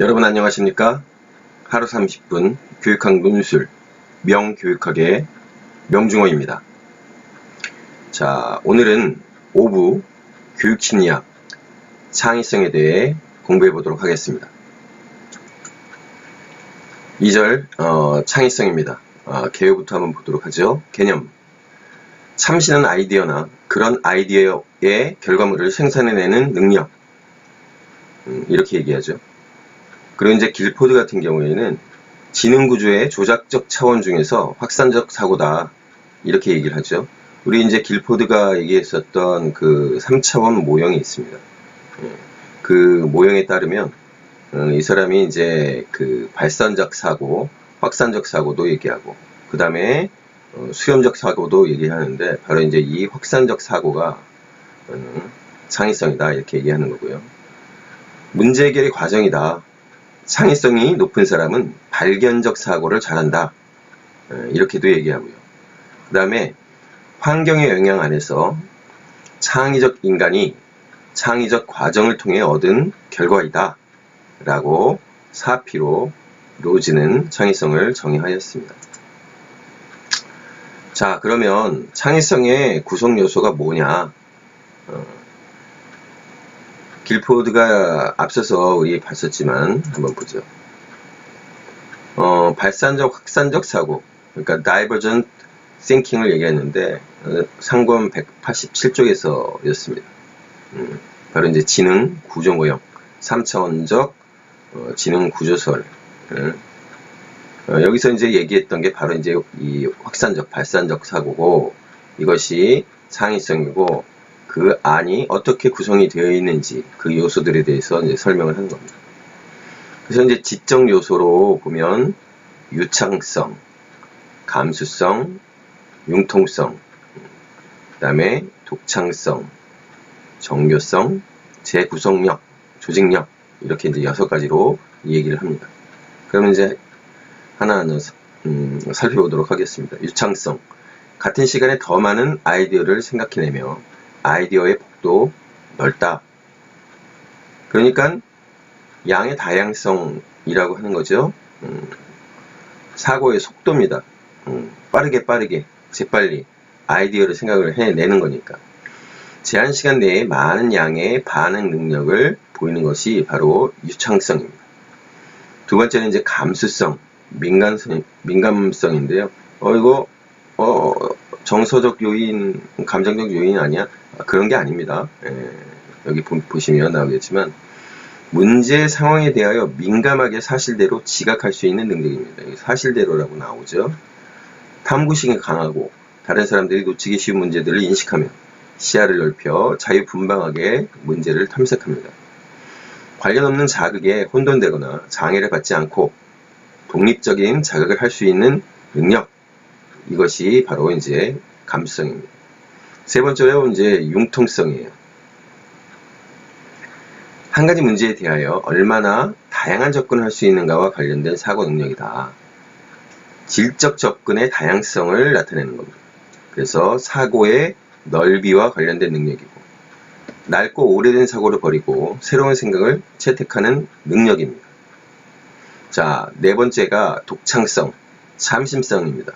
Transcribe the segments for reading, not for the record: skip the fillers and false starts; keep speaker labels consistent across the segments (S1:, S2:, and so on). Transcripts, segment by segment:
S1: 여러분 안녕하십니까? 하루 30분 교육학 논술 명교육학의 명중호입니다. 자, 오늘은 5부 교육심리학 창의성에 대해 공부해 보도록 하겠습니다. 2절 창의성입니다. 개요부터 한번 보도록 하죠. 개념. 참신한 아이디어나 그런 아이디어의 결과물을 생산해내는 능력. 이렇게 얘기하죠. 그리고 이제 길포드 같은 경우에는 지능구조의 조작적 차원 중에서 확산적 사고다. 이렇게 얘기를 하죠. 우리 이제 길포드가 얘기했었던 그 3차원 모형이 있습니다. 그 모형에 따르면 이 사람이 이제 그 발산적 사고, 확산적 사고도 얘기하고, 그 다음에 수렴적 사고도 얘기하는데, 바로 이제 이 확산적 사고가 창의성이다. 이렇게 얘기하는 거고요. 문제 해결의 과정이다. 창의성이 높은 사람은 발견적 사고를 잘한다. 이렇게도 얘기하고요. 그 다음에 환경의 영향 안에서 창의적 인간이 창의적 과정을 통해 얻은 결과이다. 라고 사피로 로즈는 창의성을 정의하였습니다. 자, 그러면 창의성의 구성 요소가 뭐냐? 길포드가 앞서서 우리 봤었지만 한번 보죠. 발산적, 확산적 사고, 그러니까 divergent thinking을 얘기했는데 상권 187쪽에서였습니다. 바로 이제 지능 구조 모형, 3차원적 지능 구조설. 여기서 이제 얘기했던 게 바로 이제 이 확산적, 발산적 사고고, 이것이 창의성이고, 그 안이 어떻게 구성이 되어 있는지 그 요소들에 대해서 이제 설명을 하는 겁니다. 그래서 이제 지적 요소로 보면 유창성, 감수성, 융통성, 그 다음에 독창성, 정교성, 재구성력, 조직력, 이렇게 이제 6가지로 얘기를 합니다. 그러면 이제 하나하나 살펴보도록 하겠습니다. 유창성. 같은 시간에 더 많은 아이디어를 생각해내며 아이디어의 폭도 넓다. 그러니까 양의 다양성이라고 하는 거죠. 사고의 속도입니다. 빠르게 재빨리 아이디어를 생각을 해내는 거니까. 제한 시간 내에 많은 양의 반응 능력을 보이는 것이 바로 유창성입니다. 두 번째는 이제 감수성, 민감성인데요. 이거 정서적 요인, 감정적 요인 아니야? 그런 게 아닙니다. 여기 보시면 나오겠지만 문제 상황에 대하여 민감하게 사실대로 지각할 수 있는 능력입니다. 사실대로라고 나오죠. 탐구심이 강하고 다른 사람들이 놓치기 쉬운 문제들을 인식하며 시야를 넓혀 자유분방하게 문제를 탐색합니다. 관련 없는 자극에 혼돈되거나 장애를 받지 않고 독립적인 자극을 할 수 있는 능력, 이것이 바로 이제 감수성입니다. 세 번째로 이제 융통성이에요. 한 가지 문제에 대하여 얼마나 다양한 접근을 할 수 있는가와 관련된 사고 능력이다. 질적 접근의 다양성을 나타내는 겁니다. 그래서 사고의 넓이와 관련된 능력이고, 낡고 오래된 사고를 버리고 새로운 생각을 채택하는 능력입니다. 자, 네 번째가 독창성, 참심성입니다.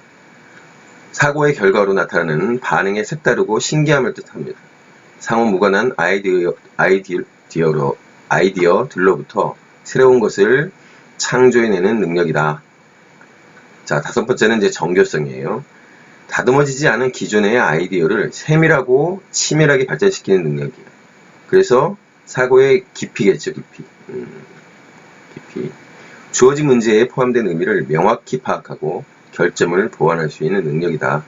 S1: 사고의 결과로 나타나는 반응의 색다르고 신기함을 뜻합니다. 상호 무관한 아이디어들로부터 새로운 것을 창조해내는 능력이다. 자, 다섯 번째는 이제 정교성이에요. 다듬어지지 않은 기존의 아이디어를 세밀하고 치밀하게 발전시키는 능력이에요. 그래서 사고의 깊이겠죠, 깊이. 주어진 문제에 포함된 의미를 명확히 파악하고 결점을 보완할 수 있는 능력이다.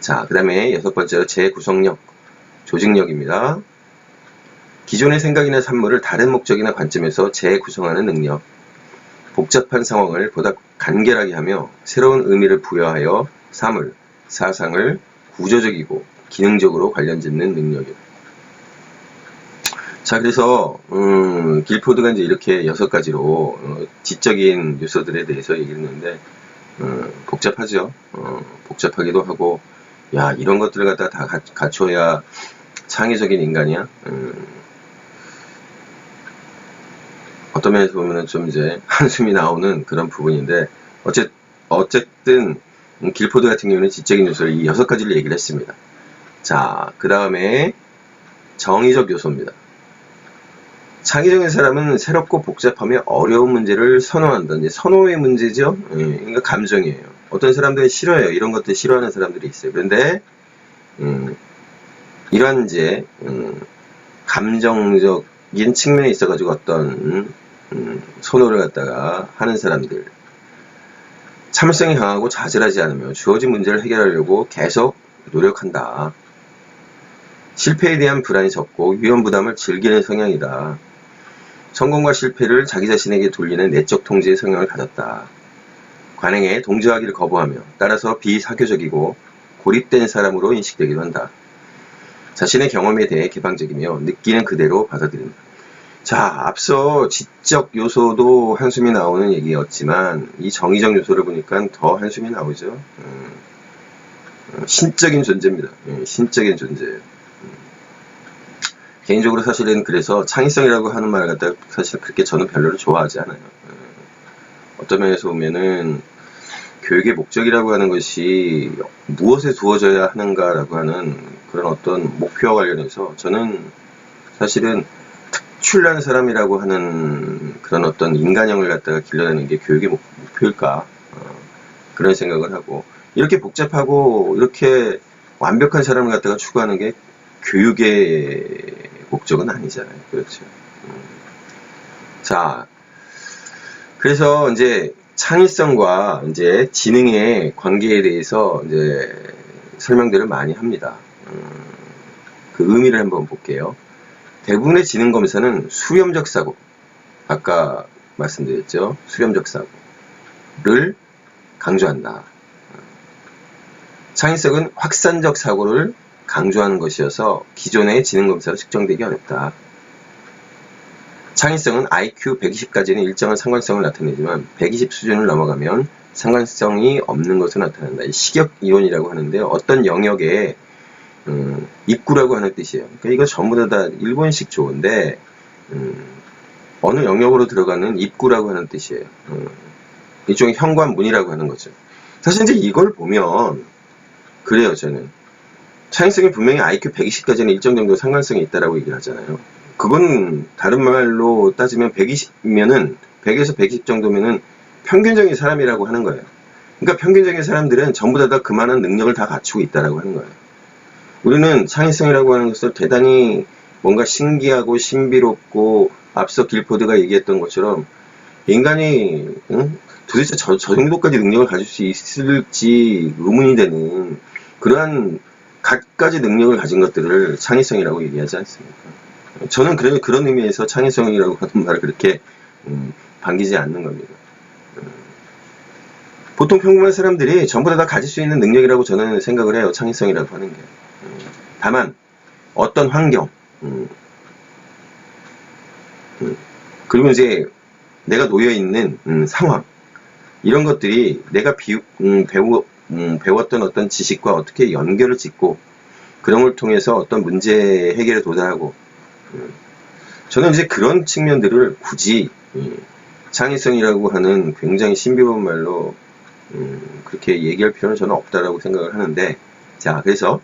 S1: 자, 그 다음에 여섯 번째로 재구성력, 조직력입니다. 기존의 생각이나 산물을 다른 목적이나 관점에서 재구성하는 능력. 복잡한 상황을 보다 간결하게 하며 새로운 의미를 부여하여 사물, 사상을 구조적이고 기능적으로 관련짓는 능력이다. 자, 그래서 길포드가 이제 이렇게 6가지로 지적인 요소들에 대해서 얘기를 했는데 복잡하죠. 복잡하기도 하고, 야, 이런 것들을 갖다 다 갖춰야 창의적인 인간이야. 어떤 면에서 보면은 좀 이제 한숨이 나오는 그런 부분인데, 어쨌든, 길포드 같은 경우는 지적인 요소를 이 6가지를 얘기를 했습니다. 자, 그 다음에 정의적 요소입니다. 창의적인 사람은 새롭고 복잡하며 어려운 문제를 선호한다. 이제 선호의 문제죠. 그러니까 감정이에요. 어떤 사람들은 싫어해요. 이런 것들 싫어하는 사람들이 있어요. 그런데 이런 이제 감정적인 측면에 있어가지고 어떤 선호를 갖다가 하는 사람들, 참을성이 강하고 좌절하지 않으며 주어진 문제를 해결하려고 계속 노력한다. 실패에 대한 불안이 적고 위험 부담을 즐기는 성향이다. 성공과 실패를 자기 자신에게 돌리는 내적 통제의 성향을 가졌다. 관행에 동조하기를 거부하며 따라서 비사교적이고 고립된 사람으로 인식되기도 한다. 자신의 경험에 대해 개방적이며 느끼는 그대로 받아들인다. 자, 앞서 지적 요소도 한숨이 나오는 얘기였지만 이 정의적 요소를 보니까 더 한숨이 나오죠. 신적인 존재입니다. 신적인 존재예요. 개인적으로 사실은 그래서 창의성이라고 하는 말을 갖다 사실 그렇게 저는 별로로 좋아하지 않아요. 어떤 면에서 보면은 교육의 목적이라고 하는 것이 무엇에 두어져야 하는가라고 하는 그런 어떤 목표와 관련해서 저는 사실은 특출난 사람이라고 하는 그런 어떤 인간형을 갖다가 길러내는 게 교육의 목표일까, 그런 생각을 하고, 이렇게 복잡하고 이렇게 완벽한 사람을 갖다가 추구하는 게 교육의 목적은 아니잖아요. 그렇죠. 자, 그래서 이제 창의성과 이제 지능의 관계에 대해서 이제 설명들을 많이 합니다. 그 의미를 한번 볼게요. 대부분의 지능 검사는 수렴적 사고, 아까 말씀드렸죠. 수렴적 사고를 강조한다. 창의성은 확산적 사고를 강조하는 것이어서 기존의 지능 검사로 측정되기 어렵다. 창의성은 IQ 120까지는 일정한 상관성을 나타내지만 120 수준을 넘어가면 상관성이 없는 것으로 나타난다. 이 식역 이론이라고 하는데요. 어떤 영역에 입구라고 하는 뜻이에요. 그러니까 이거 전부 다 일본식 조어인데 어느 영역으로 들어가는 입구라고 하는 뜻이에요. 일종의 현관문이라고 하는 거죠. 사실 이제 이걸 보면 그래요. 저는 창의성이 분명히 IQ 120까지는 일정 정도 상관성이 있다라고 얘기를 하잖아요. 그건 다른 말로 따지면 120이면은 100에서 120 정도면은 평균적인 사람이라고 하는 거예요. 그러니까 평균적인 사람들은 전부 다 그만한 능력을 다 갖추고 있다라고 하는 거예요. 우리는 창의성이라고 하는 것을 대단히 뭔가 신기하고 신비롭고 앞서 길포드가 얘기했던 것처럼 인간이 도대체 저 정도까지 능력을 가질 수 있을지 의문이 되는 그러한 갖가지 능력을 가진 것들을 창의성이라고 얘기하지 않습니까? 저는 그런 의미에서 창의성이라고 하는 말을 그렇게 반기지 않는 겁니다. 보통 평범한 사람들이 전부 다 가질 수 있는 능력이라고 저는 생각을 해요. 창의성이라고 하는 게. 다만 어떤 환경 그리고 이제 내가 놓여있는 상황, 이런 것들이 내가 배웠던 어떤 지식과 어떻게 연결을 짓고 그런 걸 통해서 어떤 문제 해결에 도달하고, 저는 이제 그런 측면들을 굳이 창의성이라고 하는 굉장히 신비로운 말로 그렇게 얘기할 필요는 저는 없다라고 생각을 하는데, 자, 그래서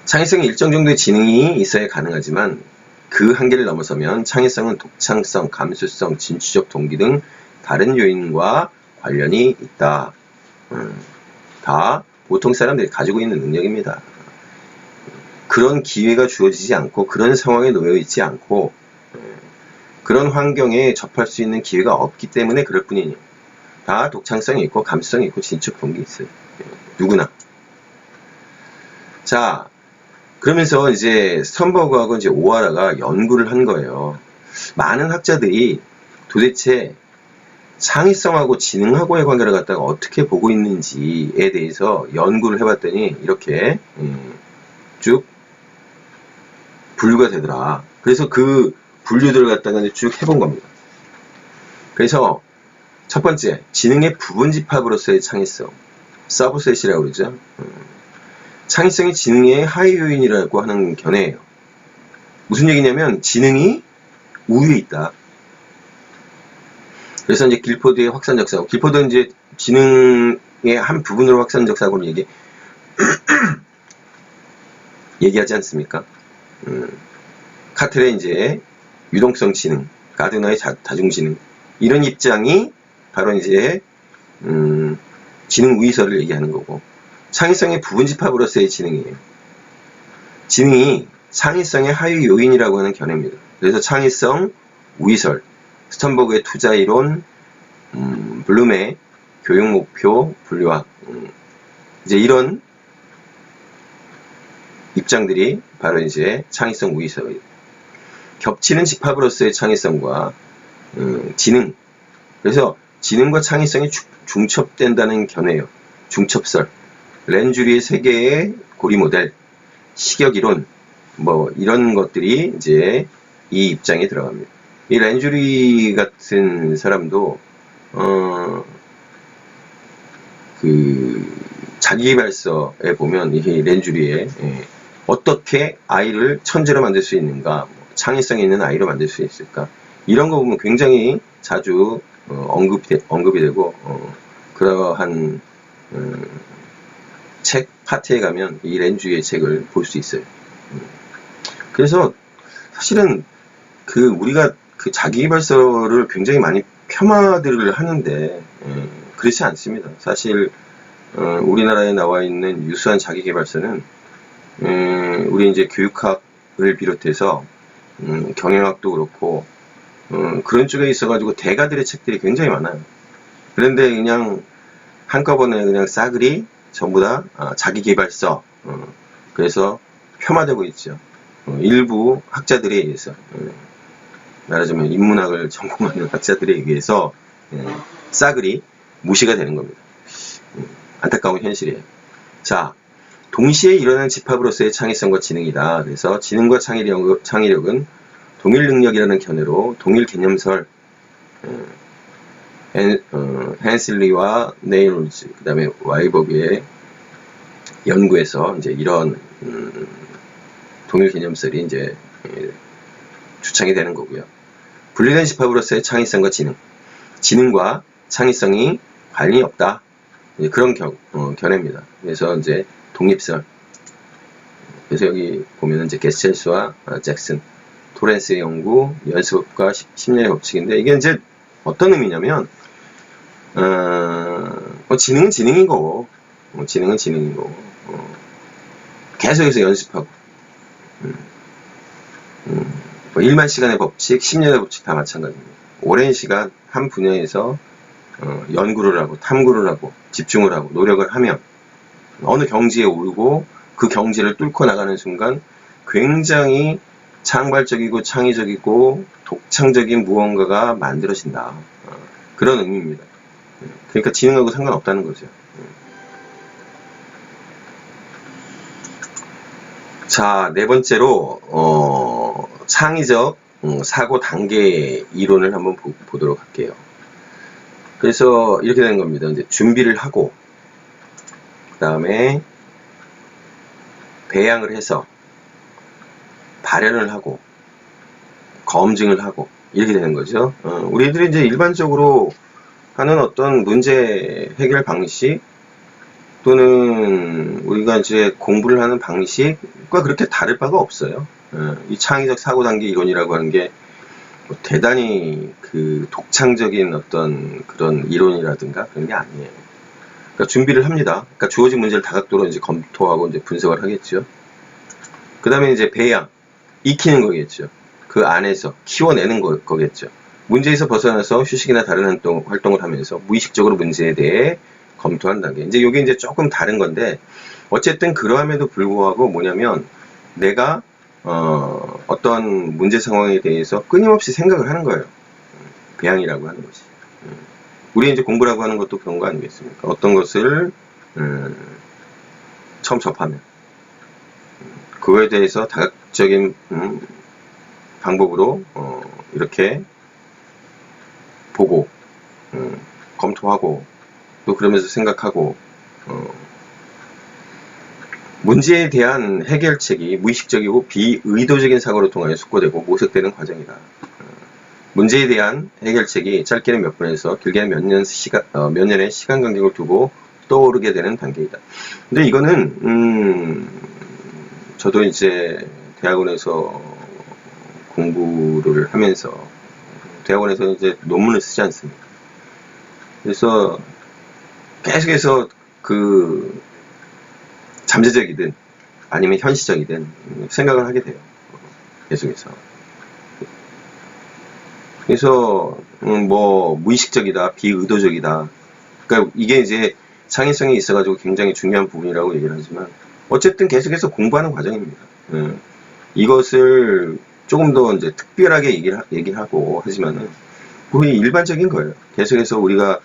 S1: 창의성이 일정 정도의 지능이 있어야 가능하지만 그 한계를 넘어서면 창의성은 독창성, 감수성, 진취적 동기 등 다른 요인과 관련이 있다. 다 보통 사람들이 가지고 있는 능력입니다. 그런 기회가 주어지지 않고 그런 상황에 놓여 있지 않고 그런 환경에 접할 수 있는 기회가 없기 때문에 그럴 뿐이니, 다 독창성이 있고 감수성이 있고 진취적 동기 있어요. 누구나. 자, 그러면서 이제 스턴버그하고 이제 오하라가 연구를 한 거예요. 많은 학자들이 도대체 창의성하고 지능하고의 관계를 갖다가 어떻게 보고 있는지에 대해서 연구를 해봤더니 이렇게 쭉 분류가 되더라. 그래서 그 분류들을 갖다가 쭉 해본 겁니다. 그래서 첫 번째, 지능의 부분 집합으로서의 창의성, 서브셋이라고 그러죠. 창의성이 지능의 하위 요인이라고 하는 견해예요. 무슨 얘기냐면 지능이 우위에 있다. 그래서 이제 길포드의 확산적 사고, 길포드는 이제 지능의 한 부분으로 확산적 사고를 얘기하지 않습니까? 카텔의 이제 유동성 지능, 가드너의 다중지능, 이런 입장이 바로 이제 지능 우위설을 얘기하는 거고, 창의성의 부분 집합으로서의 지능이에요. 지능이 창의성의 하위 요인이라고 하는 견해입니다. 그래서 창의성, 우위설, 스턴버그의 투자 이론, 블룸의 교육 목표 분류학, 이제 이런 입장들이 바로 이제 창의성 우위설, 겹치는 집합으로서의 창의성과 지능, 그래서 지능과 창의성이 중첩된다는 견해예요. 중첩설, 렌주리의 세계의 고리 모델, 시격 이론, 뭐 이런 것들이 이제 이 입장에 들어갑니다. 이 렌주리 같은 사람도 그 자기계발서에 보면 이 렌주리의 어떻게 아이를 천재로 만들 수 있는가, 창의성이 있는 아이로 만들 수 있을까, 이런 거 보면 굉장히 자주 언급이 되고 그러한 책 파티에 가면 이 렌주리의 책을 볼 수 있어요. 그래서 사실은 그 우리가 그 자기계발서를 굉장히 많이 폄하들을 하는데 그렇지 않습니다. 사실 우리나라에 나와 있는 유수한 자기계발서는 우리 이제 교육학을 비롯해서 경영학도 그렇고 그런 쪽에 있어가지고 대가들의 책들이 굉장히 많아요. 그런데 그냥 한꺼번에 그냥 싸그리 전부 다 자기계발서, 그래서 폄하되고 있죠. 일부 학자들에 의해서, 말하자면 인문학을 전공하는 학자들에 의해서 싸그리 무시가 되는 겁니다. 안타까운 현실이에요. 자, 동시에 일어나는 집합으로서의 창의성과 지능이다. 그래서 지능과 창의력은 동일 능력이라는 견해로 동일 개념설, 헨슬리와 네일즈, 그 다음에 와이버그의 연구에서 이제 이런 동일 개념설이 이제 주창이 되는 거고요. 분리된 집합으로서의 창의성과 지능과 창의성이 관련이 없다. 그런 견해입니다. 그래서 이제 독립설. 그래서 여기 보면은 이제 게스첼스와 잭슨, 토렌스의 연구, 연습과 심리의 법칙인데, 이게 이제 어떤 의미냐면, 지능은 지능이고, 계속해서 연습하고, 1만 시간의 법칙, 10년의 법칙 다 마찬가지입니다. 오랜 시간 한 분야에서 연구를 하고, 탐구를 하고, 집중을 하고, 노력을 하면, 어느 경지에 오르고, 그 경지를 뚫고 나가는 순간, 굉장히 창발적이고, 창의적이고, 독창적인 무언가가 만들어진다. 그런 의미입니다. 그러니까 지능하고 상관없다는 거죠. 자, 네 번째로 창의적 사고 단계 이론을 한번 보도록 할게요. 그래서 이렇게 되는 겁니다. 이제 준비를 하고, 그 다음에 배양을 해서 발현을 하고, 검증을 하고, 이렇게 되는 거죠. 우리들이 이제 일반적으로 하는 어떤 문제 해결 방식 또는 우리가 이제 공부를 하는 방식과 그렇게 다를 바가 없어요. 이 창의적 사고 단계 이론이라고 하는 게 뭐 대단히 그 독창적인 어떤 그런 이론이라든가 그런 게 아니에요. 그러니까 준비를 합니다. 그러니까 주어진 문제를 다각도로 이제 검토하고 이제 분석을 하겠죠. 그 다음에 이제 배양, 익히는 거겠죠. 그 안에서 키워내는 거겠죠. 문제에서 벗어나서 휴식이나 다른 활동을 하면서 무의식적으로 문제에 대해 검토한 단계. 이제 이게 이제 조금 다른 건데, 어쨌든 그러함에도 불구하고 뭐냐면, 내가, 어떤 문제 상황에 대해서 끊임없이 생각을 하는 거예요. 배양이라고 하는 것이. 우리 이제 공부라고 하는 것도 그런 거 아니겠습니까? 어떤 것을, 처음 접하면, 그거에 대해서 다각적인, 방법으로, 이렇게 보고, 검토하고, 또 그러면서 생각하고, 문제에 대한 해결책이 무의식적이고 비의도적인 사고를 통하여 숙고되고 모색되는 과정이다. 문제에 대한 해결책이 짧게는 몇 분에서 길게는 몇 년의 시간 간격을 두고 떠오르게 되는 단계이다. 근데 이거는 저도 이제 대학원에서 공부를 하면서 대학원에서 이제 논문을 쓰지 않습니까? 그래서 계속해서 그 잠재적이든 아니면 현실적이든 생각을 하게 돼요. 계속해서. 그래서 뭐 무의식적이다, 비의도적이다. 그러니까 이게 이제 창의성이 있어가지고 굉장히 중요한 부분이라고 얘기를 하지만 어쨌든 계속해서 공부하는 과정입니다. 이것을 조금 더 이제 특별하게 얘기를 하고 하지만은 거의 일반적인 거예요. 계속해서 우리가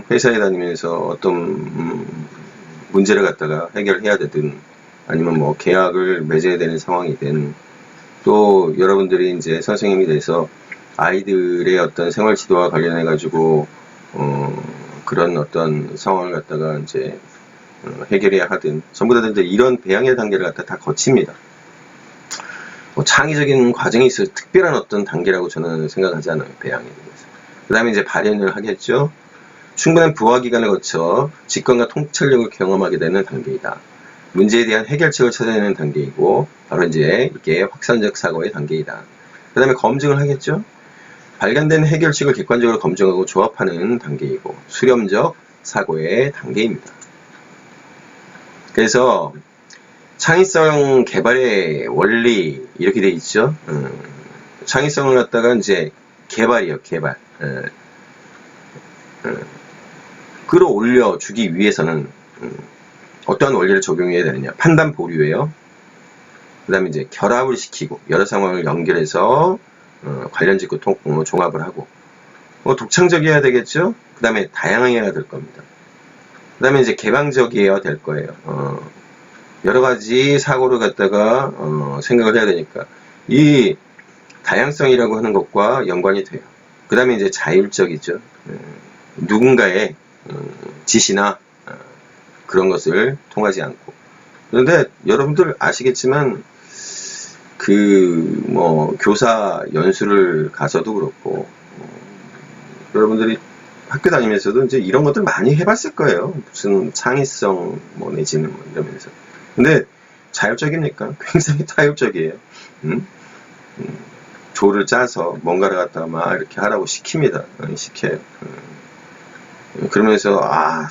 S1: 회사에 다니면서 어떤 문제를 갖다가 해결해야 되든 아니면 뭐 계약을 맺어야 되는 상황이든 또 여러분들이 이제 선생님이 돼서 아이들의 어떤 생활 지도와 관련해 가지고 그런 어떤 상황을 갖다가 이제 해결해야 하든 전부 다 이제 이런 배양의 단계를 갖다 다 거칩니다. 뭐 창의적인 과정이 있어서 특별한 어떤 단계라고 저는 생각하지 않아요. 배양에 대해서. 그 다음에 이제 발현을 하겠죠. 충분한 부화 기간을 거쳐 직관과 통찰력을 경험하게 되는 단계이다. 문제에 대한 해결책을 찾아내는 단계이고 바로 이제 이게 확산적 사고의 단계이다. 그 다음에 검증을 하겠죠. 발견된 해결책을 객관적으로 검증하고 조합하는 단계이고 수렴적 사고의 단계입니다. 그래서 창의성 개발의 원리 이렇게 돼 있죠. 창의성을 갖다가 이제 개발이요, 개발. 끌어올려 주기 위해서는 어떠한 원리를 적용해야 되느냐. 판단 보류예요. 그 다음에 이제 결합을 시키고 여러 상황을 연결해서 관련 짓고 종합을 하고 독창적이어야 되겠죠. 그 다음에 다양해야 될 겁니다. 그 다음에 이제 개방적이어야 될 거예요. 여러 가지 사고를 갖다가 생각을 해야 되니까 이 다양성이라고 하는 것과 연관이 돼요. 그 다음에 이제 자율적이죠. 누군가의 지시나 그런 것을 통하지 않고. 그런데 여러분들 아시겠지만 그 뭐 교사 연수를 가서도 그렇고 여러분들이 학교 다니면서도 이제 이런 것들 많이 해봤을 거예요. 무슨 창의성 뭐 내지는 뭐 이러면서. 근데 자율적입니까? 굉장히 타율적이에요. 조를 짜서 뭔가를 갖다가 막 이렇게 하라고 시킵니다. 시켜요. 그러면서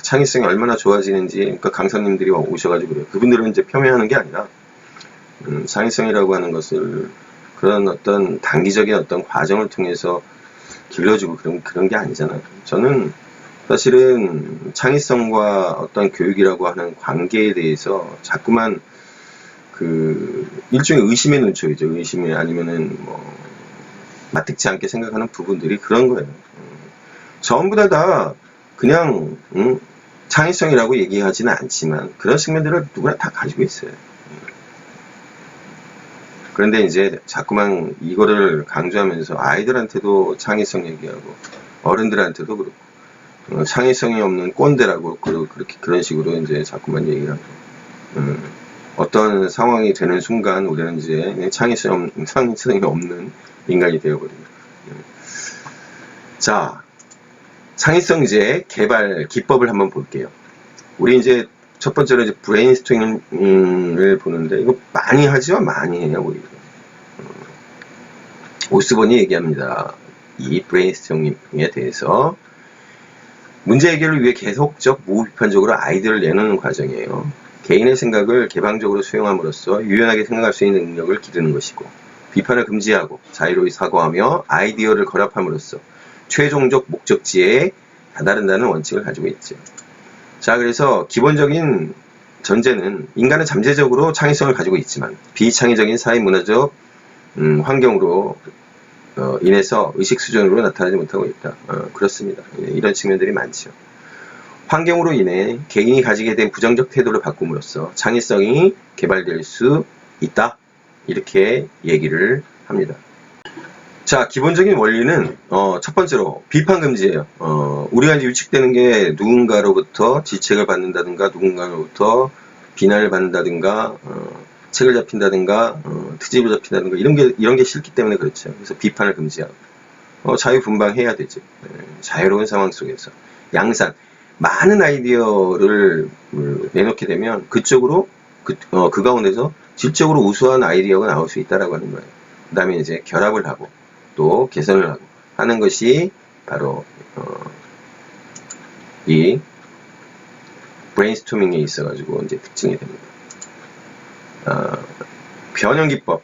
S1: 창의성이 얼마나 좋아지는지 그러니까 강사님들이 오셔가지고 그래요. 그분들은 이제 폄훼하는 게 아니라 창의성이라고 하는 것을 그런 어떤 단기적인 어떤 과정을 통해서 길러주고 그런 게 아니잖아요. 저는 사실은 창의성과 어떤 교육이라고 하는 관계에 대해서 자꾸만 그 일종의 의심의 눈초리죠. 의심이 아니면은 뭐 마뜩지 않게 생각하는 부분들이 그런 거예요. 전부 다 그냥 창의성이라고 얘기하지는 않지만 그런 측면들을 누구나 다 가지고 있어요. 그런데 이제 자꾸만 이거를 강조하면서 아이들한테도 창의성 얘기하고 어른들한테도 그렇고 창의성이 없는 꼰대라고 그런 식으로 이제 자꾸만 얘기를 하고 어떤 상황이 되는 순간 우리는 이제 창의성이 없는 인간이 되어버립니다. 자, 창의성 이제 개발 기법을 한번 볼게요. 우리 이제 첫 번째로 이제 브레인스토밍을 보는데 이거 많이 하죠? 많이 해요, 우리. 오스본이 얘기합니다. 이 브레인스토밍에 대해서 문제 해결을 위해 계속적 무비판적으로 아이디어를 내놓는 과정이에요. 개인의 생각을 개방적으로 수용함으로써 유연하게 생각할 수 있는 능력을 기르는 것이고 비판을 금지하고 자유로이 사고하며 아이디어를 결합함으로써 최종적 목적지에 다다른다는 원칙을 가지고 있죠. 자, 그래서 기본적인 전제는 인간은 잠재적으로 창의성을 가지고 있지만 비창의적인 사회 문화적 환경으로 인해서 의식 수준으로 나타나지 못하고 있다. 그렇습니다. 이런 측면들이 많죠. 환경으로 인해 개인이 가지게 된 부정적 태도를 바꿈으로써 창의성이 개발될 수 있다. 이렇게 얘기를 합니다. 자, 기본적인 원리는 첫 번째로 비판 금지예요. 우리가 이제 유축되는 게 누군가로부터 지책을 받는다든가 누군가로부터 비난을 받는다든가 책을 잡힌다든가 트집을 잡힌다든가 이런 게 싫기 때문에 그렇죠. 그래서 비판을 금지하고 자유분방해야 되지. 자유로운 상황 속에서 양산 많은 아이디어를 내놓게 되면 그쪽으로 그 가운데서 질적으로 우수한 아이디어가 나올 수 있다라고 하는 거예요. 그 다음에 이제 결합을 하고 또 개선을 하고 하는 것이 바로 이 브레인스토밍에 있어가지고 이제 특징이 됩니다. 변형 기법,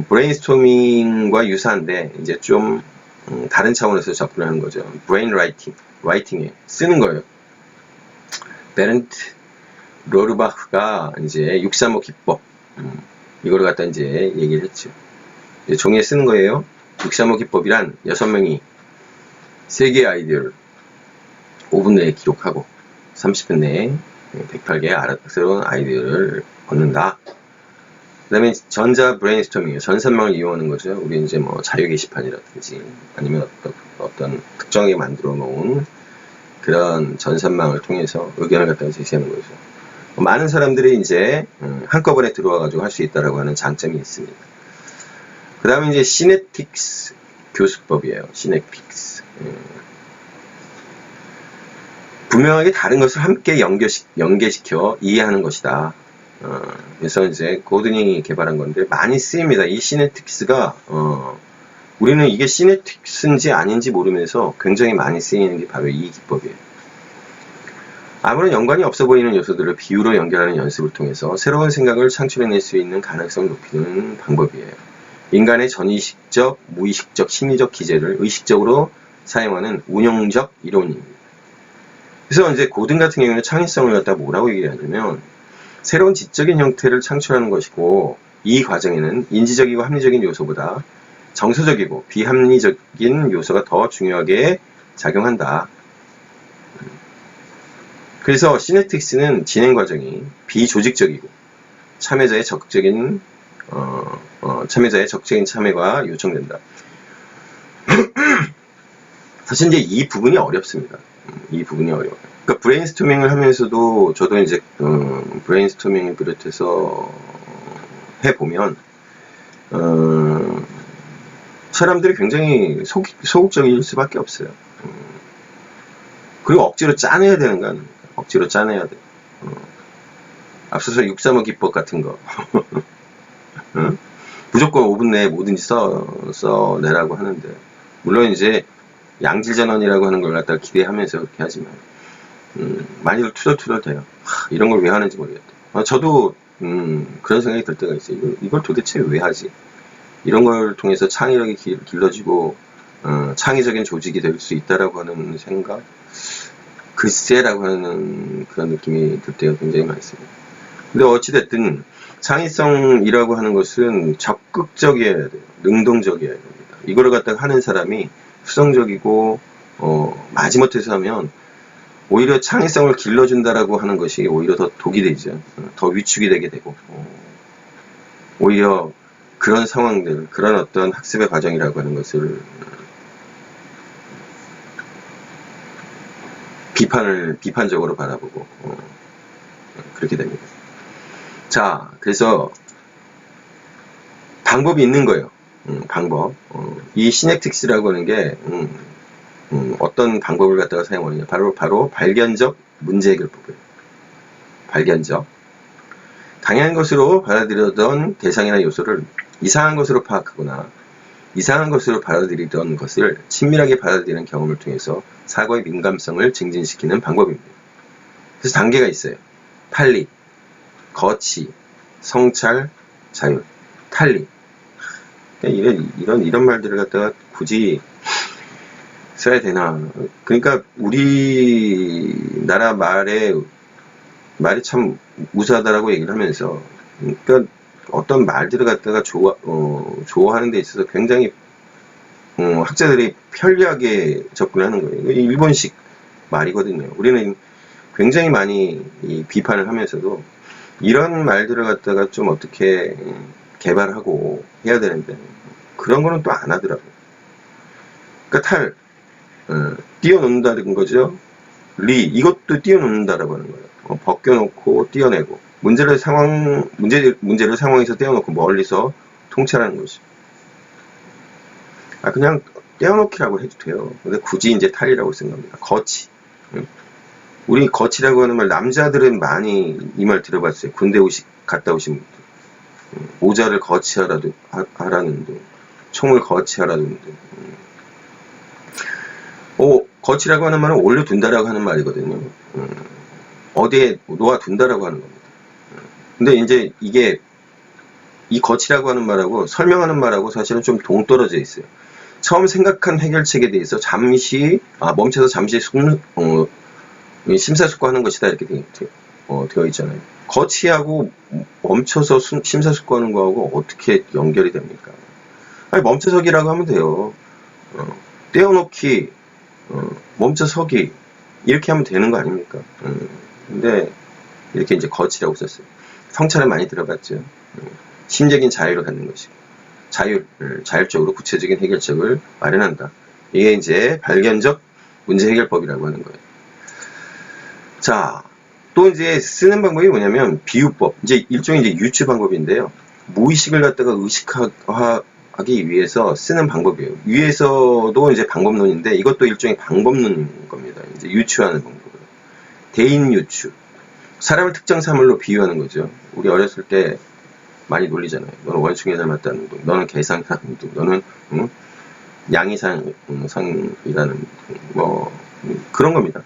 S1: 브레인스토밍과 유사한데 이제 좀 다른 차원에서 접근하는 거죠. 브레인 라이팅에 쓰는 거예요. 베른트 로르바흐가 이제 635 기법, 이거를 갖다 이제 얘기를 했죠. 이제 종이에 쓰는 거예요. 635 기법이란 6명이 3개의 아이디어를 5분 내에 기록하고 30분 내에 108개의 새로운 아이디어를 얻는다. 그 다음에 전자 브레인스토밍이에요. 전산망을 이용하는 거죠. 우리 이제 뭐 자유 게시판이라든지 아니면 어떤 특정하게 만들어 놓은 그런 전산망을 통해서 의견을 갖다가 제시하는 거죠. 많은 사람들이 이제 한꺼번에 들어와 가지고 할 수 있다라고 하는 장점이 있습니다. 그 다음에 이제 시냅틱스 교수법이에요. 시냅틱스. 분명하게 다른 것을 함께 연계시켜 이해하는 것이다. 그래서 이제 고든이 개발한 건데 많이 쓰입니다. 이 시냅틱스가 우리는 이게 시냅틱스인지 아닌지 모르면서 굉장히 많이 쓰이는 게 바로 이 기법이에요. 아무런 연관이 없어 보이는 요소들을 비유로 연결하는 연습을 통해서 새로운 생각을 창출해낼 수 있는 가능성을 높이는 방법이에요. 인간의 전의식적, 무의식적, 심리적 기제를 의식적으로 사용하는 운용적 이론입니다. 그래서 이제 고든 같은 경우는 창의성을 갖다 뭐라고 얘기하냐면 새로운 지적인 형태를 창출하는 것이고 이 과정에는 인지적이고 합리적인 요소보다 정서적이고 비합리적인 요소가 더 중요하게 작용한다. 그래서 시냅틱스는 진행 과정이 비조직적이고 참여자의 적극적인 참여가 요청된다. 사실 이제 이 부분이 어렵습니다. 이 부분이 어려워요. 그러니까 브레인스토밍을 하면서도 저도 이제 브레인스토밍을 비롯해서 해보면 사람들이 굉장히 소극적일 수밖에 없어요. 그리고 억지로 짜내야 되는 거 아닙니까? 억지로 짜내야 돼. 앞서서 635 기법 같은 거. 무조건 5분 내에 뭐든지 써내라고 하는데, 물론 이제 양질전원이라고 하는 걸 갖다가 기대하면서 그렇게 하지만, 많이들 투덜투덜 돼요. 이런 걸 왜 하는지 모르겠다. 저도, 그런 생각이 들 때가 있어요. 이걸 도대체 왜 하지? 이런 걸 통해서 창의력이 길러지고, 창의적인 조직이 될 수 있다라고 하는 생각? 글쎄라고 하는 그런 느낌이 들 때가 굉장히 많습니다. 근데 어찌됐든 창의성이라고 하는 것은 적극적이어야 돼요. 능동적이어야 됩니다. 이거를 갖다가 하는 사람이 수성적이고 마지못해서 하면 오히려 창의성을 길러준다라고 하는 것이 오히려 더 독이 되죠. 더 위축이 되게 되고 오히려 그런 상황들, 그런 어떤 학습의 과정이라고 하는 것을 비판적으로 바라보고 그렇게 됩니다. 자, 그래서 방법이 있는 거예요. 방법. 이 시냅틱스라고 하는 게 어떤 방법을 갖다가 사용하느냐. 바로 발견적 문제 해결법이에요. 발견적. 당연한 것으로 받아들여던 대상이나 요소를 이상한 것으로 파악하거나 이상한 것으로 받아들이던 것을 친밀하게 받아들이는 경험을 통해서 사고의 민감성을 증진시키는 방법입니다. 그래서 단계가 있어요. 탈리, 거치, 성찰, 자율, 탈리. 이런 말들을 갖다가 굳이 써야 되나. 그러니까 우리나라 말이 참 우수하다라고 얘기를 하면서, 그러니까 어떤 말들을 갖다가 좋아하는 데 있어서 굉장히 학자들이 편리하게 접근하는 거예요. 일본식 말이거든요. 우리는 굉장히 많이 비판을 하면서도 이런 말들을 갖다가 좀 어떻게 개발하고 해야 되는데 그런 거는 또 안 하더라고요. 그러니까 띄워놓는다는 거죠. 이것도 띄워놓는다라고 하는 거예요. 벗겨놓고 띄어내고 문제를 상황에서 띄워놓고 멀리서 통찰하는 거죠. 그냥 떼어놓기라고 해도 돼요. 근데 굳이 이제 탈이라고 쓴 겁니다. 거치. 우리 거치라고 하는 말, 남자들은 많이 이 말 들어봤어요. 군대 갔다 오신 분들. 모자를 거치하라는 등, 총을 거치하라는 등. 거치라고 하는 말은 올려둔다라고 하는 말이거든요. 어디에 놓아둔다라고 하는 겁니다. 근데 이제 이게 이 거치라고 하는 말하고 설명하는 말하고 사실은 좀 동떨어져 있어요. 처음 생각한 해결책에 대해서 잠시 멈춰서 잠시 심사숙고하는 것이다 이렇게 되어 있잖아요. 거치하고 멈춰서 심사숙고하는 거하고 어떻게 연결이 됩니까? 아니, 멈춰서기라고 하면 돼요. 떼어놓기, 멈춰서기 이렇게 하면 되는 거 아닙니까? 근데 이렇게 거치라고 썼어요. 성찰을 많이 들어봤죠. 심적인 자유를 갖는 것이고 자율적으로 구체적인 해결책을 마련한다. 이게 이제 발견적 문제 해결법이라고 하는 거예요. 자, 또 이제 쓰는 방법이 뭐냐면 비유법. 이제 일종의 유추 방법인데요. 무의식을 갖다가 의식하기 위해서 쓰는 방법이에요. 위에서도 이제 방법론인데 이것도 일종의 방법론인 겁니다. 이제 유추하는 방법으로. 대인 유추. 사람을 특정 사물로 비유하는 거죠. 우리 어렸을 때 많이 놀리잖아요. 너는 원숭이 닮았다는 둥, 너는 개상이라는 둥, 너는 양이상이라는 그런 겁니다.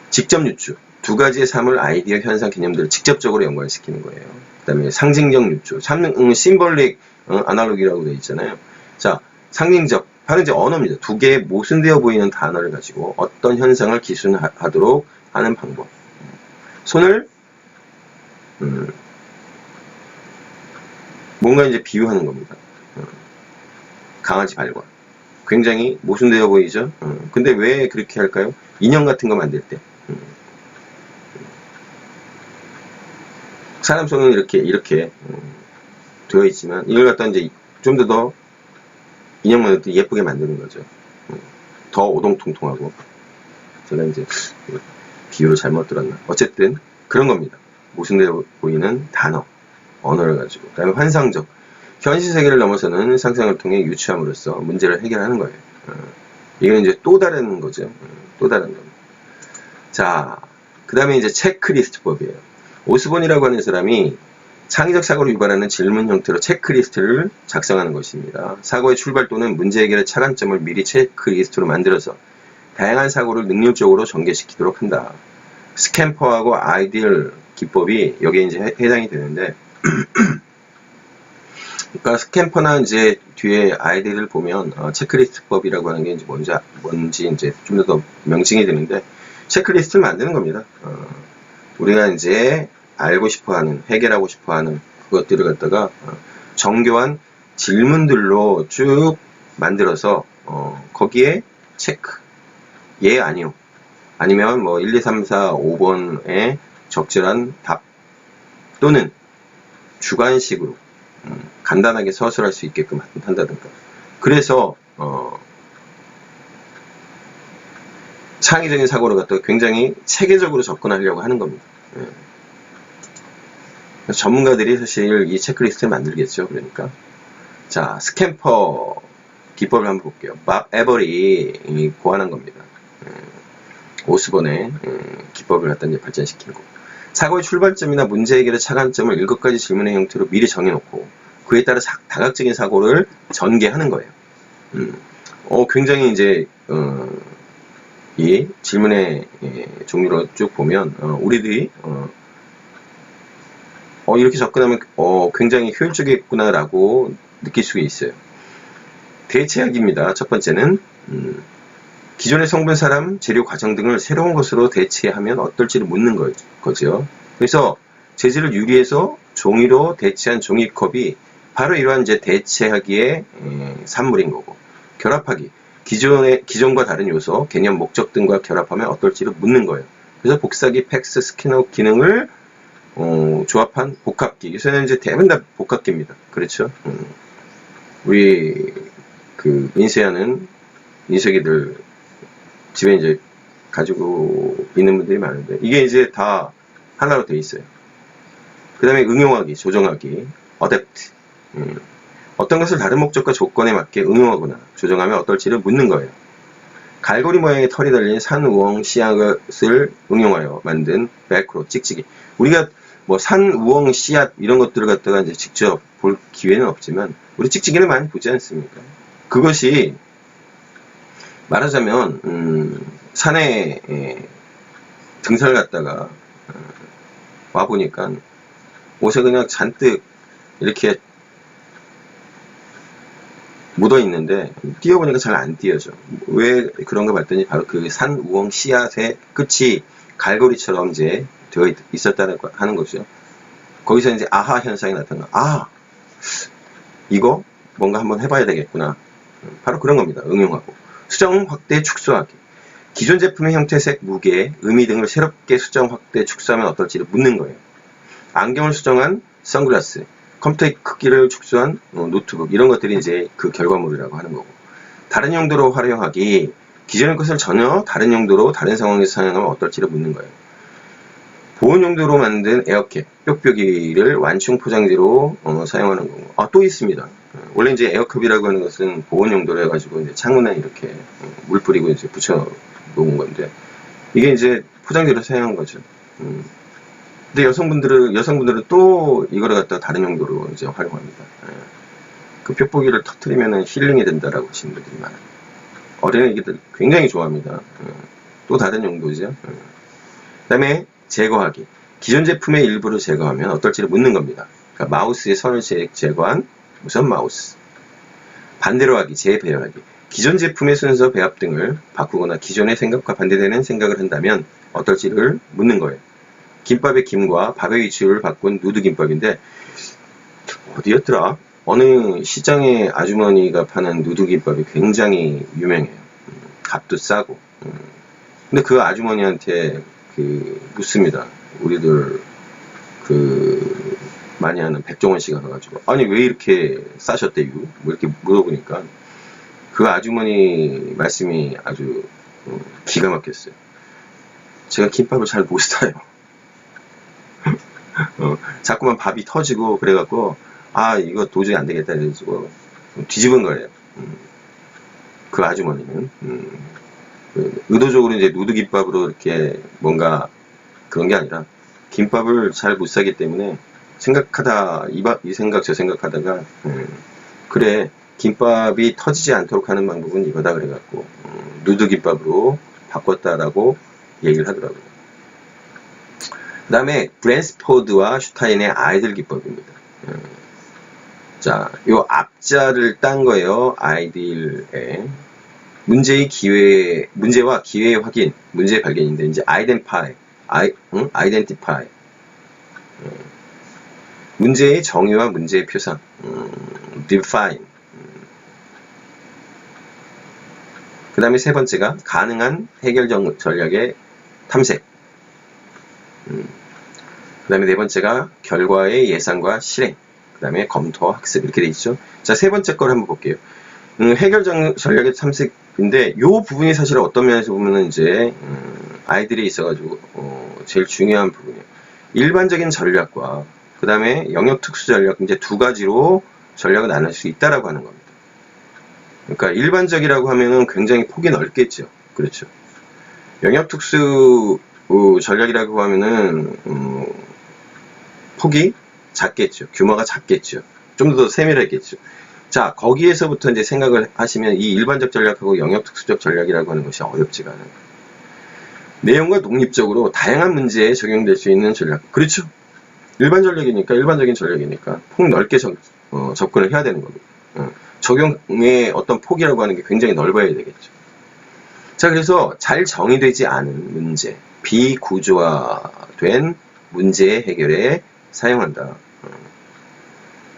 S1: 직접 유추. 두 가지의 사물, 아이디어, 현상, 개념들을 직접적으로 연관시키는 거예요. 그 다음에 상징적 유추. 심벌릭 아날로기라고 되어 있잖아요. 자, 상징적. 바로 이제 언어입니다. 두 개의 모순되어 보이는 단어를 가지고 어떤 현상을 기술하도록 하는 방법. 손을 뭔가 이제 비유하는 겁니다. 강아지 발과. 굉장히 모순되어 보이죠? 근데 왜 그렇게 할까요? 인형 같은 거 만들 때. 사람 손은 이렇게 되어 있지만, 이걸 갖다 이제 좀 더 인형 만들 때 예쁘게 만드는 거죠. 더 오동통통하고. 제가 이제 비유를 잘못 들었나. 어쨌든, 그런 겁니다. 모순되어 보이는 단어. 언어를 가지고. 그 다음에 환상적. 현실 세계를 넘어서는 상상을 통해 유추함으로써 문제를 해결하는 거예요. 이건 이제 또 다른 거죠. 또 다른 겁니다. 자, 그 다음에 이제 체크리스트법이에요. 오스본이라고 하는 사람이 창의적 사고를 유발하는 질문 형태로 체크리스트를 작성하는 것입니다. 사고의 출발 또는 문제 해결의 차관점을 미리 체크리스트로 만들어서 다양한 사고를 능률적으로 전개시키도록 한다. 스캠퍼하고 아이디얼 기법이 여기에 이제 해당이 되는데, 그러니까 스캠퍼나 이제 뒤에 아이디를 보면 체크리스트법이라고 하는 게 이제 뭔지 이제 좀 더 명칭이 되는데, 체크리스트를 만드는 겁니다. 우리가 이제 알고 싶어하는, 해결하고 싶어하는 그것들을 갖다가 정교한 질문들로 쭉 만들어서 거기에 체크, 예, 아니요, 아니면 뭐 1, 2, 3, 4, 5번의 적절한 답 또는 주관식으로 간단하게 서술할 수 있게끔 한다든가. 그래서 창의적인 사고를 갖다가 굉장히 체계적으로 접근하려고 하는 겁니다. 전문가들이 사실 이 체크리스트를 만들겠죠. 그러니까 자, 스캠퍼 기법을 한번 볼게요. 밥 에버리 고안한 겁니다. 오스본의 기법을 갖다 이제 발전시키는 거. 사고의 출발점이나 문제 해결의 차관점을 7가지 질문의 형태로 미리 정해놓고 그에 따라 다각적인 사고를 전개하는 거예요. 굉장히 이제 이 질문의 종류로 쭉 보면 우리들이 이렇게 접근하면 굉장히 효율적이겠구나라고 느낄 수 있어요. 대체하기입니다. 첫 번째는 기존의 성분, 사람, 재료, 과정 등을 새로운 것으로 대체하면 어떨지를 묻는 거죠. 그래서 재질을 유리해서 종이로 대체한 종이컵이 바로 이러한 이제 대체하기의 산물인 거고, 결합하기, 기존과 다른 요소, 개념, 목적 등과 결합하면 어떨지를 묻는 거예요. 그래서 복사기, 팩스, 스캐너 기능을 조합한 복합기. 요새는 이제 대부분 다 복합기입니다. 그렇죠? 우리 그 인쇄하는 인쇄기들 집에 이제 가지고 있는 분들이 많은데 이게 이제 다 하나로 되어 있어요. 그 다음에 응용하기, 조정하기, 어댑트, 어떤 것을 다른 목적과 조건에 맞게 응용하거나 조정하면 어떨지를 묻는 거예요. 갈고리 모양의 털이 달린 산우엉 씨앗을 응용하여 만든 벨크로 찍찍이. 우리가 뭐 산우엉 씨앗 이런 것들을 갖다가 이제 직접 볼 기회는 없지만 우리 찍찍이는 많이 보지 않습니까? 그것이 말하자면 산에 등산을 갔다가 와 보니까 옷에 그냥 잔뜩 이렇게 묻어 있는데 띄워보니까 잘 안 띄어져. 왜 그런가 봤더니 바로 그 산우엉 씨앗의 끝이 갈고리처럼 이제 되어 있었다는 하는 거죠. 거기서 이제 아하 현상이 나타나. 아, 이거 뭔가 한번 해봐야 되겠구나. 바로 그런 겁니다. 응용하고. 수정 확대 축소하기. 기존 제품의 형태, 색, 무게, 의미 등을 새롭게 수정 확대 축소하면 어떨지를 묻는 거예요. 안경을 수정한 선글라스, 컴퓨터의 크기를 축소한 노트북, 이런 것들이 이제 그 결과물이라고 하는 거고. 다른 용도로 활용하기. 기존의 것을 전혀 다른 용도로 다른 상황에서 사용하면 어떨지를 묻는 거예요. 보온 용도로 만든 에어캡, 뾱뾱이를 완충 포장지로 사용하는 거고. 아, 또 있습니다. 원래 이제 에어캡이라고 하는 것은 보온 용도로 해가지고 이제 창문에 이렇게 물 뿌리고 이제 붙여 놓은 건데, 이게 이제 포장지로 사용한 거죠. 근데 여성분들은 또 이거를 갖다 다른 용도로 이제 활용합니다. 그 뾱뾱이를 터트리면 힐링이 된다라고 하시는 분들이 많아요. 어린애기들 굉장히 좋아합니다. 또 다른 용도죠. 그 다음에 제거하기. 기존 제품의 일부를 제거하면 어떨지를 묻는 겁니다. 그러니까 마우스의 선을 제거한 우선 마우스. 반대로 하기, 재배열하기. 기존 제품의 순서, 배합 등을 바꾸거나 기존의 생각과 반대되는 생각을 한다면 어떨지를 묻는 거예요. 김밥의 김과 밥의 위치를 바꾼 누드김밥인데, 어디였더라? 어느 시장의 아주머니가 파는 누드김밥이 굉장히 유명해요. 값도 싸고. 근데 그 아주머니한테 묻습니다. 우리들 많이 하는 백종원 씨가 가가지고, 아니 왜 이렇게 싸셨대요? 뭐 이렇게 물어보니까 그 아주머니 말씀이 아주 기가 막혔어요. 제가 김밥을 잘 못 사요. 자꾸만 밥이 터지고 그래갖고, 아 이거 도저히 안 되겠다 해가지고 뒤집은 거예요. 그 아주머니는 의도적으로 이제 누드김밥으로 이렇게 뭔가 그런 게 아니라 김밥을 잘 못 사기 때문에 생각하다 이 생각 저 생각하다가 그래 김밥이 터지지 않도록 하는 방법은 이거다 그래갖고 누드김밥으로 바꿨다라고 얘기를 하더라고요. 그 다음에 브랜스포드와 슈타인의 아이들 기법입니다. 자, 요 앞자를 딴 거예요. 아이들의 문제와 기회의 확인, 문제의 발견인데, 이제 아이덴티파이. 문제의 정의와 문제의 표상, define. 그 다음에 세 번째가 가능한 해결 전략의 탐색. 그 다음에 네 번째가 결과의 예상과 실행. 그 다음에 검토, 학습 이렇게 돼 있죠. 자, 세 번째 걸 한번 볼게요. 해결 전략의 탐색인데 요 부분이 사실 어떤 면에서 보면은 이제 아이들이 있어가지고 제일 중요한 부분이에요. 일반적인 전략과 그 다음에 영역 특수 전략 이제 두 가지로 전략을 나눌 수 있다라고 하는 겁니다. 그러니까 일반적이라고 하면은 굉장히 폭이 넓겠죠. 그렇죠. 영역 특수 전략이라고 하면은 폭이 작겠죠. 규모가 작겠죠. 좀 더 세밀하겠죠. 자, 거기에서부터 이제 생각을 하시면 이 일반적 전략하고 영역 특수적 전략이라고 하는 것이 어렵지가 않아요. 내용과 독립적으로 다양한 문제에 적용될 수 있는 전략. 그렇죠. 일반적인 전략이니까 폭 넓게 접근을 해야 되는 겁니다. 적용의 어떤 폭이라고 하는 게 굉장히 넓어야 되겠죠. 자, 그래서 잘 정의되지 않은 문제, 비구조화된 문제 해결에 사용한다.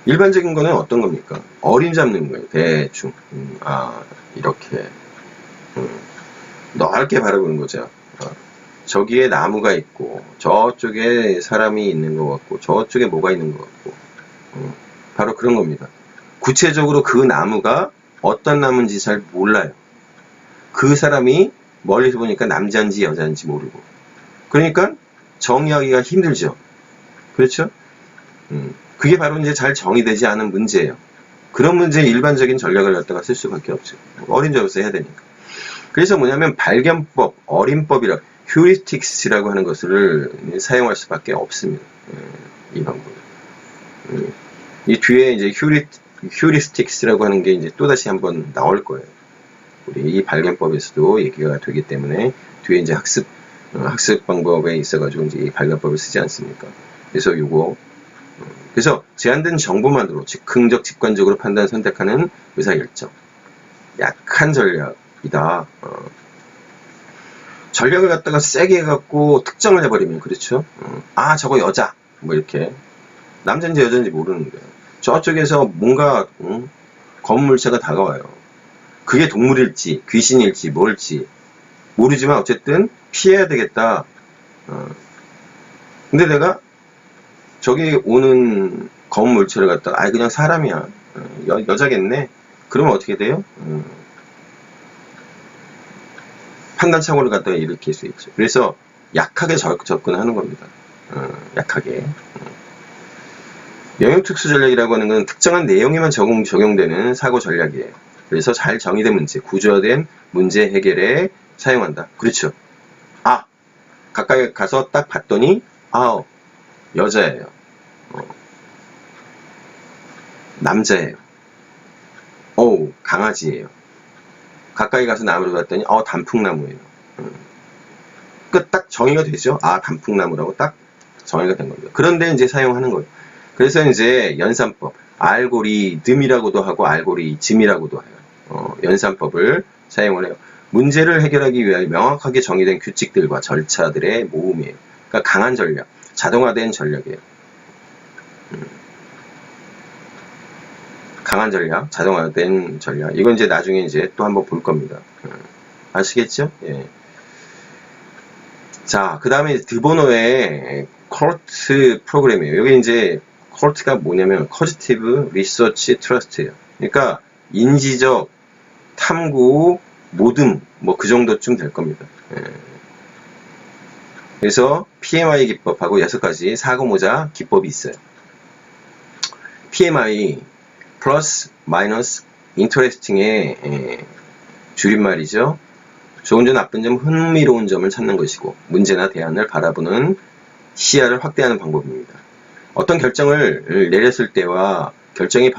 S1: 일반적인 거는 어떤 겁니까? 어림 잡는 거예요. 대충. 이렇게. 넓게 바라보는 거죠. 저기에 나무가 있고, 저쪽에 사람이 있는 것 같고, 저쪽에 뭐가 있는 것 같고. 바로 그런 겁니다. 구체적으로 그 나무가 어떤 나무인지 잘 몰라요. 그 사람이 멀리서 보니까 남자인지 여자인지 모르고. 그러니까 정의하기가 힘들죠. 그렇죠? 그게 바로 이제 잘 정의되지 않은 문제예요. 그런 문제에 일반적인 전략을 갖다가 쓸 수밖에 없죠. 어린 점에서 해야 되니까. 그래서 뭐냐면 발견법, 어림법이라 휴리스틱스라고 하는 것을 사용할 수밖에 없습니다. 이 방법은. 이 뒤에 이제 휴리스틱스라고 하는 게 이제 또다시 한번 나올 거예요. 우리 이 발견법에서도 얘기가 되기 때문에 뒤에 이제 학습 방법에 있어가지고 이제 이 발견법을 쓰지 않습니까? 그래서 요거 그래서 제한된 정보만으로 즉흥적 직관적으로 판단 선택하는 의사결정. 약한 전략이다. 전략을 갖다가 세게 해갖고 특정을 해버리면 그렇죠. 아 저거 여자 뭐 이렇게 남자인지 여자인지 모르는데 저쪽에서 뭔가 검은 물체가 다가와요. 그게 동물일지 귀신일지 뭘지 모르지만 어쨌든 피해야 되겠다. 근데 내가 저기 오는 검은 물체를 갖다가 그냥 사람이야. 여자겠네. 그러면 어떻게 돼요? 판단착오를 갖다가 일으킬 수 있죠. 그래서 약하게 접근하는 겁니다. 약하게. 영역특수 전략이라고 하는 건 특정한 내용에만 적용되는 사고 전략이에요. 그래서 잘 정의된 문제, 구조화된 문제 해결에 사용한다. 그렇죠. 가까이 가서 딱 봤더니 여자예요. 남자예요. 강아지예요. 가까이 가서 나무를 봤더니 단풍나무예요. 딱 정의가 되죠. 단풍나무라고 딱 정의가 된 겁니다. 그런데 이제 사용하는 거예요. 그래서 이제 연산법, 알고리즘이라고도 하고 알고리즘이라고도 해요. 연산법을 사용을 해요. 문제를 해결하기 위하여 명확하게 정의된 규칙들과 절차들의 모음이에요. 그러니까 강한 전략, 자동화된 전략이에요. 강한 전략, 자동화된 전략. 이건 이제 나중에 이제 또 한번 볼 겁니다. 아시겠죠? 예. 자, 그 다음에 드보노의 CORT 프로그램이에요. 여기 이제 CORT가 뭐냐면 Cognitive Research Trust예요. 그러니까 인지적 탐구 모듬 뭐 그 정도쯤 될 겁니다. 그래서 PMI 기법하고 6가지 사고모자 기법이 있어요. PMI 플러스 마이너스 인터레스팅의 줄임말이죠. 좋은 점, 나쁜 점, 흥미로운 점을 찾는 것이고 문제나 대안을 바라보는 시야를 확대하는 방법입니다. 어떤 결정을 내렸을 때와 결정이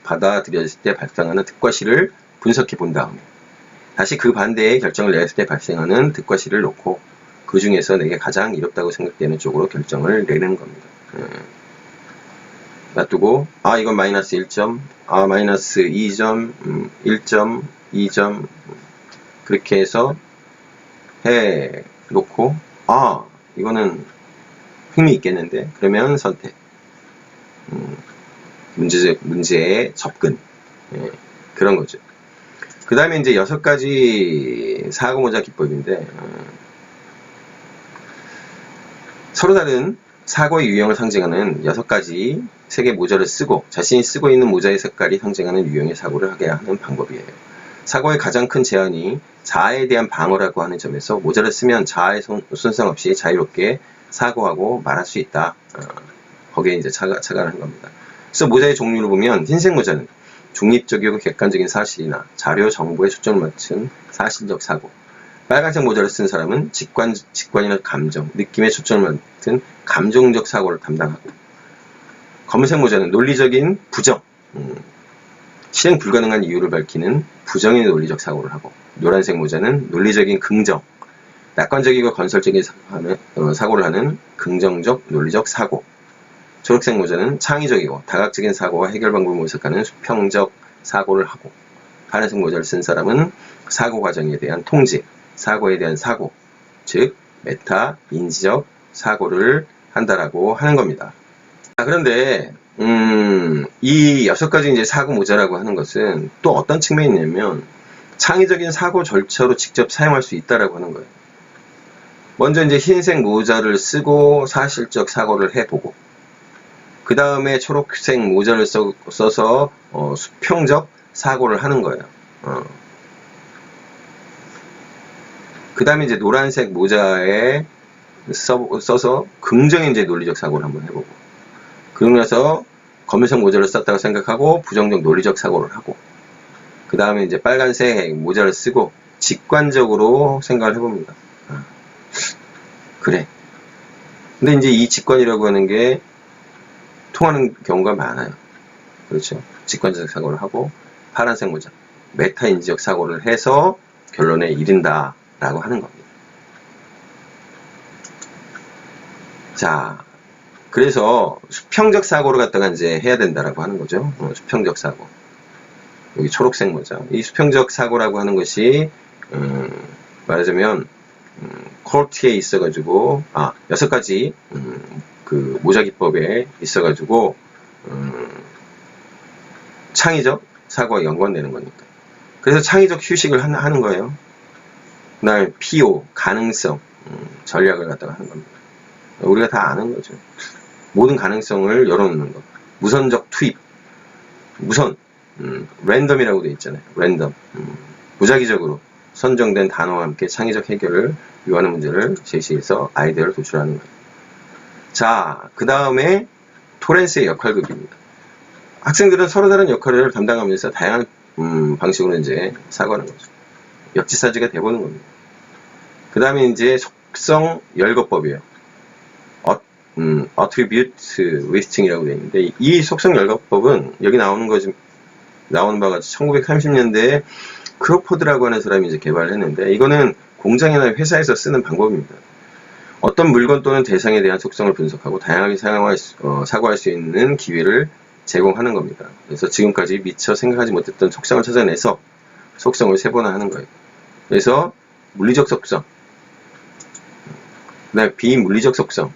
S1: 받아들여질 때 발생하는 득과 실을 분석해 본 다음에 다시 그 반대의 결정을 내렸을 때 발생하는 득과 실을 놓고 그 중에서 내게 가장 이롭다고 생각되는 쪽으로 결정을 내는 겁니다. 놔두고 이건 마이너스 1점, 마이너스 2점, 1점, 2점 그렇게 해서 해 놓고 이거는 흥미 있겠는데 그러면 선택 문제의 접근 그런 거죠. 그 다음에 이제 6가지 사고모자 기법인데 서로 다른 사고의 유형을 상징하는 6가지 색의 모자를 쓰고 자신이 쓰고 있는 모자의 색깔이 상징하는 유형의 사고를 하게 하는 방법이에요. 사고의 가장 큰 제한이 자아에 대한 방어라고 하는 점에서 모자를 쓰면 자아의 손상 없이 자유롭게 사고하고 말할 수 있다. 거기에 이제 착안한 겁니다. 그래서 모자의 종류를 보면 흰색 모자는 중립적이고 객관적인 사실이나 자료 정보에 초점을 맞춘 사실적 사고, 빨간색 모자를 쓴 사람은 직관이나 감정, 느낌에 초점을 맞춘 감정적 사고를 담당하고, 검은색 모자는 논리적인 부정, 실행 불가능한 이유를 밝히는 부정의 논리적 사고를 하고, 노란색 모자는 논리적인 긍정, 낙관적이고 건설적인 사고를 하는 긍정적 논리적 사고, 초록색 모자는 창의적이고 다각적인 사고와 해결 방법을 모색하는 수평적 사고를 하고, 파란색 모자를 쓴 사람은 사고 과정에 대한 통제, 사고에 대한 사고, 즉 메타 인지적 사고를 한다라고 하는 겁니다. 그런데 이 6가지 이제 사고 모자라고 하는 것은 또 어떤 측면이 있냐면 창의적인 사고 절차로 직접 사용할 수 있다라고 하는 거예요. 먼저 이제 흰색 모자를 쓰고 사실적 사고를 해보고, 그 다음에 초록색 모자를 써서 수평적 사고를 하는 거예요. 그 다음에 이제 노란색 모자에 써서 긍정의 이제 논리적 사고를 한번 해보고, 그러고 나서 검은색 모자를 썼다고 생각하고 부정적 논리적 사고를 하고, 그 다음에 이제 빨간색 모자를 쓰고 직관적으로 생각을 해봅니다. 그래. 근데 이제 이 직관이라고 하는 게 통하는 경우가 많아요. 그렇죠. 직관적 사고를 하고 파란색 모자, 메타인지적 사고를 해서 결론에 이른다 라고 하는 겁니다. 자, 그래서 수평적 사고를 갖다가 이제 해야 된다라고 하는 거죠. 수평적 사고. 여기 초록색 모자. 이 수평적 사고라고 하는 것이 말하자면 콜트에 있어가지고 6가지 그 모자 기법에 있어가지고 창의적 사고와 연관되는 거니까. 그래서 창의적 휴식을 하는 거예요. 그다음에 PO 가능성 전략을 갖다가 하는 겁니다. 우리가 다 아는 거죠. 모든 가능성을 열어놓는 것. 무선적 투입. 무선. 랜덤이라고 되어 있잖아요. 랜덤. 무작위적으로 선정된 단어와 함께 창의적 해결을 요하는 문제를 제시해서 아이디어를 도출하는 거예요. 자, 그 다음에 토렌스의 역할극입니다. 학생들은 서로 다른 역할을 담당하면서 다양한 방식으로 이제 사고하는 거죠. 역지사지가 돼보는 겁니다. 그 다음에 이제 속성 열거법이에요. attribute listing이라고 되어 있는데, 이 속성 열거법은 여기 나오는 바가 1930년대에 크로포드라고 하는 사람이 이제 개발을 했는데, 이거는 공장이나 회사에서 쓰는 방법입니다. 어떤 물건 또는 대상에 대한 속성을 분석하고 다양하게 사고할 수 있는 기회를 제공하는 겁니다. 그래서 지금까지 미처 생각하지 못했던 속성을 찾아내서 속성을 세분화하는 거예요. 그래서 물리적 속성, 그다음에 비물리적 속성,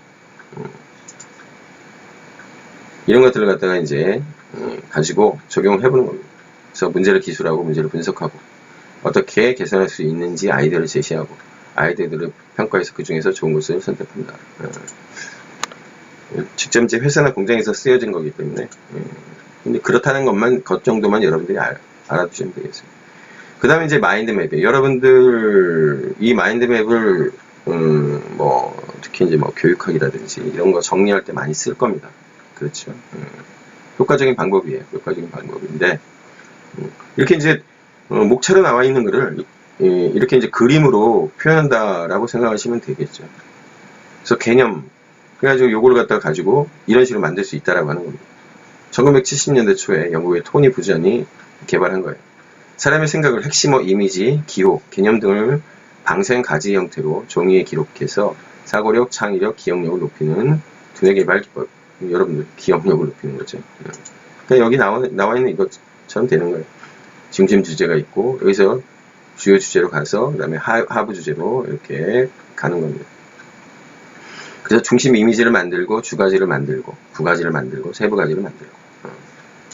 S1: 이런 것들을 갖다가 이제 가지고 적용을 해보는 겁니다. 그래서 문제를 기술하고 문제를 분석하고 어떻게 개선할 수 있는지 아이디어를 제시하고 아이디어들을 평가해서 그 중에서 좋은 것을 선택한다. 직접 이제 회사나 공장에서 쓰여진 거기 때문에 근데 그렇다는 것 정도만 여러분들이 알아두시면 되겠습니다. 그 다음에 이제 마인드맵이에요. 여러분들 이 마인드맵을 특히 이제 교육학이라든지 이런 거 정리할 때 많이 쓸 겁니다. 그렇죠. 효과적인 방법이에요. 효과적인 방법인데 이렇게 이제 목차로 나와 있는 거를 이렇게 이제 그림으로 표현한다라고 생각하시면 되겠죠. 그래서 개념, 그래가지고 요거를 갖다가 가지고 이런 식으로 만들 수 있다라고 하는 겁니다. 1970년대 초에 영국의 토니 부전이 개발한 거예요. 사람의 생각을 핵심어, 이미지, 기호, 개념 등을 방생 가지 형태로 종이에 기록해서 사고력, 창의력, 기억력을 높이는 두뇌 개발 기법. 여러분들 기억력을 높이는 거죠. 그러니까 여기 나와 있는 이것처럼 되는 거예요. 중심 주제가 있고 여기서 주요 주제로 가서 그 다음에 하부 주제로 이렇게 가는 겁니다. 그래서 중심 이미지를 만들고 주가지를 만들고 부가지를 만들고 세부가지를 만들고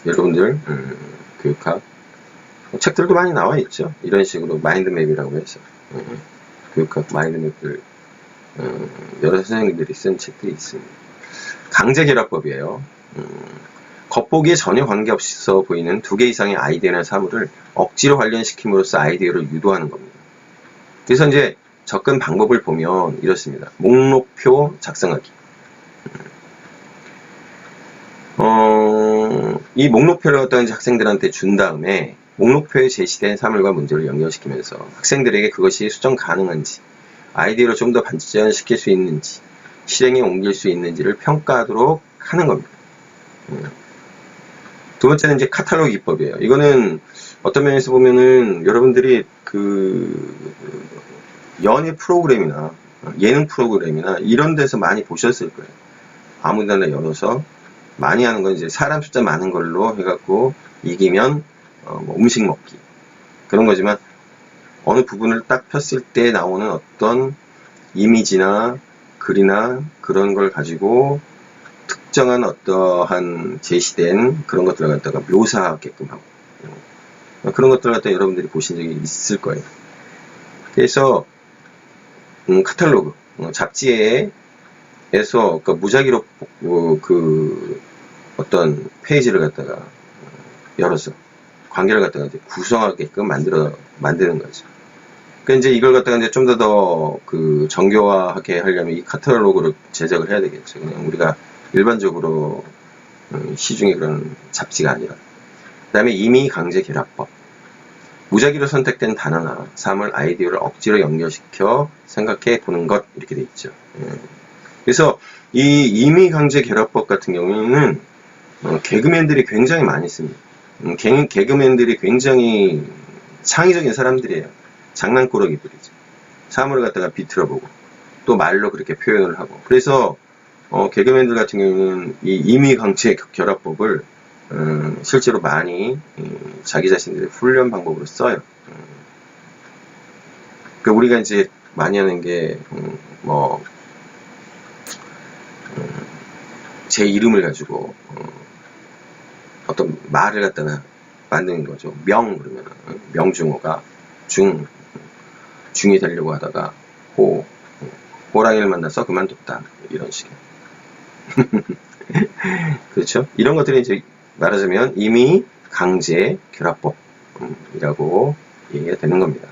S1: 여러분들 교육학 책들도 많이 나와 있죠. 이런 식으로 마인드맵이라고 해서 교육학 마인드맵들 여러 선생님들이 쓴 책들이 있습니다. 강제결합법이에요. 겉보기에 전혀 관계없어 보이는 2개 이상의 아이디어나 사물을 억지로 관련시킴으로써 아이디어를 유도하는 겁니다. 그래서 이제 접근 방법을 보면 이렇습니다. 목록표 작성하기. 이 목록표를 갖다가 이제 학생들한테 준 다음에 목록표에 제시된 사물과 문제를 연결시키면서 학생들에게 그것이 수정 가능한지, 아이디어를 좀 더 발전시킬 수 있는지, 실행에 옮길 수 있는지를 평가하도록 하는 겁니다. 두 번째는 이제 카탈로그 기법이에요. 이거는 어떤 면에서 보면은 여러분들이 그 연예 프로그램이나 예능 프로그램이나 이런 데서 많이 보셨을 거예요. 아무데나 열어서 많이 하는 건 이제 사람 숫자 많은 걸로 해갖고 이기면 음식 먹기 그런 거지만 어느 부분을 딱 폈을 때 나오는 어떤 이미지나 글이나 그런 걸 가지고 특정한 어떠한 제시된 그런 것들을 갖다가 묘사하게끔 하고 그런 것들을 갖다가 여러분들이 보신 적이 있을 거예요. 그래서 카탈로그 잡지에서 그러니까 무작위로 그 어떤 페이지를 갖다가 열어서 관계를 갖다가 이제 구성하게끔 만드는 거죠. 그러니까 이제 이걸 갖다가 이제 좀 더 그 정교하게 하려면 이 카탈로그를 제작을 해야 되겠죠. 그냥 우리가 일반적으로 시중에 그런 잡지가 아니라. 그 다음에 임의강제결합법. 무작위로 선택된 단어나 사물, 아이디어를 억지로 연결시켜 생각해 보는 것, 이렇게 돼 있죠. 그래서 이 임의강제결합법 같은 경우에는 개그맨들이 굉장히 많이 씁니다. 개그맨들이 굉장히 창의적인 사람들이에요. 장난꾸러기들이죠. 사물을 갖다가 비틀어보고 또 말로 그렇게 표현을 하고. 그래서 개그맨들 같은 경우는 이 임의강제결합법을 실제로 많이 자기 자신들의 훈련 방법으로 써요. 그러니까 우리가 이제 많이 하는 게 제 이름을 가지고 어떤 말을 갖다가 만드는 거죠. 그러면 명중어가 중이 되려고 하다가 호랑이를 만나서 그만뒀다, 이런 식의. 그렇죠? 이런 것들이 이제 말하자면 임의 강제 결합법이라고 얘기가 되는 겁니다.